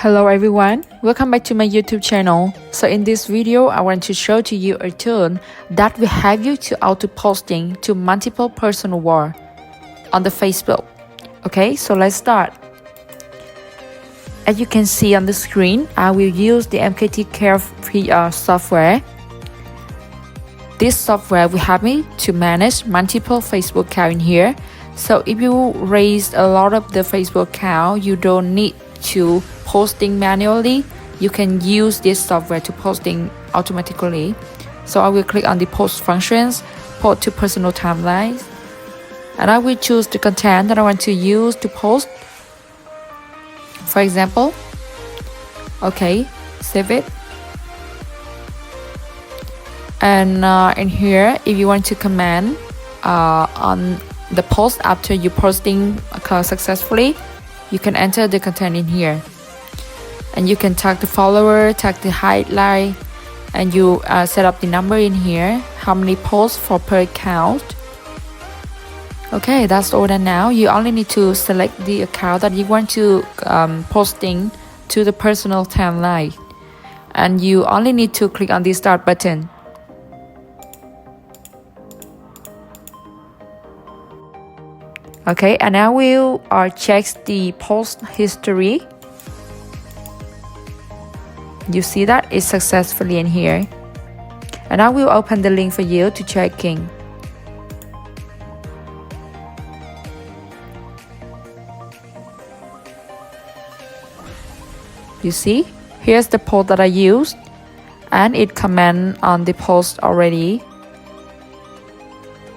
Hello everyone, welcome back to my YouTube channel. So in this video, I want to show to you a tool that will help you to auto-posting to multiple personal wall on the Facebook. Okay, so let's start. As you can see on the screen, I will use the MKT Carefree software. This software will help me to manage multiple Facebook accounts in here. So if you raise a lot of the Facebook account, you don't need to posting manually. You can use this software to posting automatically. So I will click on the post functions, post to personal timelines, and I will choose the content that I want to use to post. For example, okay, save it. And in here, if you want to comment on the post after you posting successfully, you can enter the content in here. And you can tag the follower, tag the highlight, and you set up the number in here, how many posts for per account. Okay, that's all done now. You only need to select the account that you want to posting to the personal timeline. And you only need to click on the start button. Okay, and I will check the post history. You see that it's successfully in here. And I will open the link for you to checking. You see, here's the post that I used, and it comment on the post already.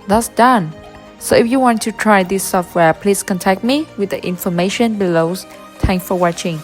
That's done. So if you want to try this software, please contact me with the information below. Thanks for watching.